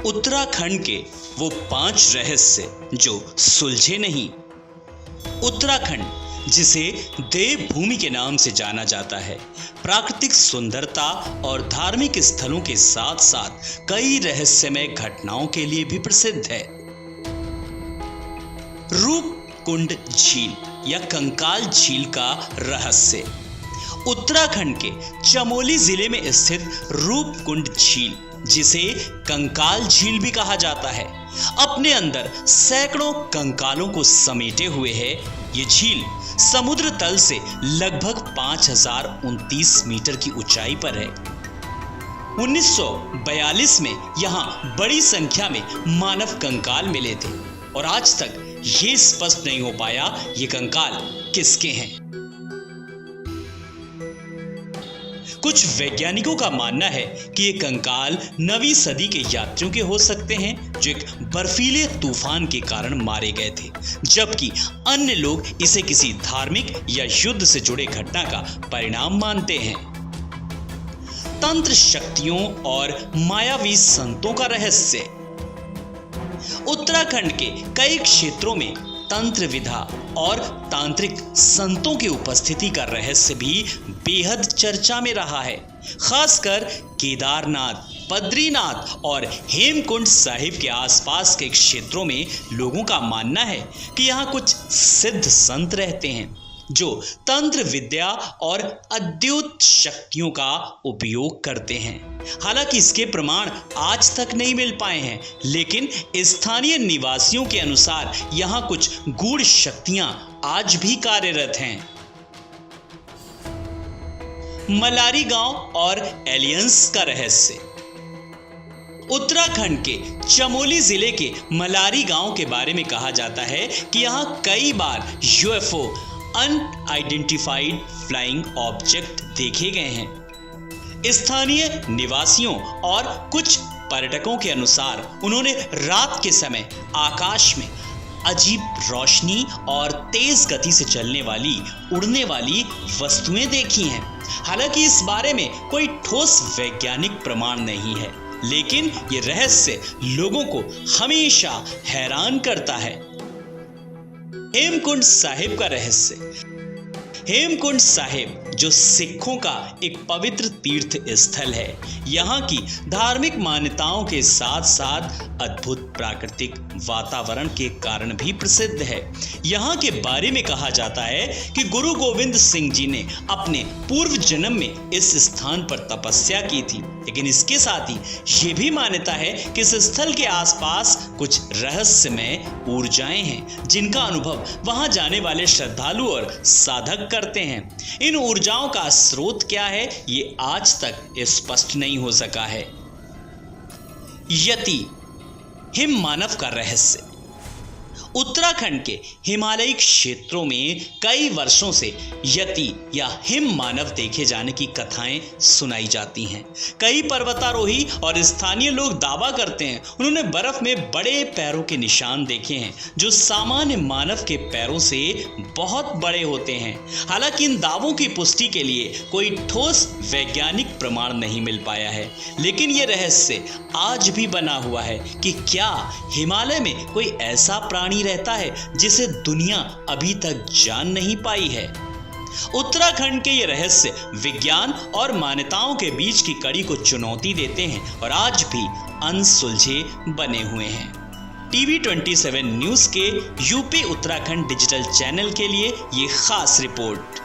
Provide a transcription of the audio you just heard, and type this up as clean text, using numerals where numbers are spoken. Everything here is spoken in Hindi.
उत्तराखंड के वो 5 रहस्य जो सुलझे नहीं। उत्तराखंड, जिसे देवभूमि के नाम से जाना जाता है, प्राकृतिक सुंदरता और धार्मिक स्थलों के साथ साथ कई रहस्यमय घटनाओं के लिए भी प्रसिद्ध है। रूपकुंड झील या कंकाल झील का रहस्य। उत्तराखंड के चमोली जिले में स्थित रूपकुंड झील, जिसे कंकाल झील भी कहा जाता है, अपने अंदर सैकड़ों कंकालों को समेटे हुए है। ये झील समुद्र तल से लगभग 5029 मीटर की ऊंचाई पर है। 1942 में यहाँ बड़ी संख्या में मानव कंकाल मिले थे और आज तक ये स्पष्ट नहीं हो पाया ये कंकाल किसके हैं। कुछ वैज्ञानिकों का मानना है कि ये कंकाल 9वीं सदी के यात्रियों के हो सकते हैं जो एक बर्फीले तूफान के कारण मारे गए थे, जबकि अन्य लोग इसे किसी धार्मिक या युद्ध से जुड़े घटना का परिणाम मानते हैं। तंत्र शक्तियों और मायावी संतों का रहस्य। उत्तराखंड के कई क्षेत्रों में तंत्र विधा और तांत्रिक संतों की उपस्थिति का रहस्य भी बेहद चर्चा में रहा है। खासकर केदारनाथ, बद्रीनाथ और हेमकुंड साहिब के आसपास के क्षेत्रों में लोगों का मानना है कि यहाँ कुछ सिद्ध संत रहते हैं जो तंत्र विद्या और अद्भुत शक्तियों का उपयोग करते हैं। हालांकि इसके प्रमाण आज तक नहीं मिल पाए हैं, लेकिन स्थानीय निवासियों के अनुसार यहाँ कुछ गूढ़ शक्तियां आज भी कार्यरत हैं। मलारी गांव और एलियंस का रहस्य। उत्तराखंड के चमोली जिले के मलारी गांव के बारे में कहा जाता है कि यहाँ कई बार यूएफओ, अनआइडेंटिफाइड फ्लाइंग ऑब्जेक्ट देखे गए हैं। स्थानीय निवासियों और कुछ पर्यटकों के अनुसार उन्होंने रात के समय आकाश में अजीब रोशनी और तेज गति से चलने वाली, उड़ने वाली वस्तुएं देखी हैं। हालांकि इस बारे में कोई ठोस वैज्ञानिक प्रमाण नहीं है, लेकिन ये रहस्य लोगों को हमेशा हैरान करता है। हेमकुंड साहिब का रहस्य। हेमकुंड साहिब, जो सिखों का एक पवित्र तीर्थ स्थल है, यहाँ की धार्मिक मान्यताओं के साथ साथ अद्भुत प्राकृतिक वातावरण के कारण भी प्रसिद्ध है। यहाँ के बारे में कहा जाता है कि गुरु गोविंद सिंह जी ने अपने पूर्व जन्म में इस स्थान पर तपस्या की थी, लेकिन इसके साथ ही ये भी मान्यता है कि इस स्थल के आसपास कुछ रहस्यमय ऊर्जाएं हैं जिनका अनुभव वहां जाने वाले श्रद्धालु और साधक करते हैं। इन ऊर्जाओं का स्रोत क्या है, ये आज तक स्पष्ट नहीं हो सका है। यति हिम मानव का रहस्य। उत्तराखंड के हिमालयी क्षेत्रों में कई वर्षों से यति या हिम मानव देखे जाने की कथाएं सुनाई जाती हैं। कई पर्वतारोही और स्थानीय लोग दावा करते हैं उन्होंने बर्फ में बड़े पैरों के निशान देखे हैं जो सामान्य मानव के पैरों से बहुत बड़े होते हैं। हालांकि इन दावों की पुष्टि के लिए कोई ठोस वैज्ञानिक प्रमाण नहीं मिल पाया है, लेकिन ये रहस्य आज भी बना हुआ है कि क्या हिमालय में कोई ऐसा प्राणी रहता है जिसे दुनिया अभी तक जान नहीं पाई है। उत्तराखंड के ये रहस्य विज्ञान और मान्यताओं के बीच की कड़ी को चुनौती देते हैं और आज भी अनसुलझे बने हुए हैं। TV27 न्यूज़ के यूपी उत्तराखंड डिजिटल चैनल के लिए ये खास रिपोर्ट।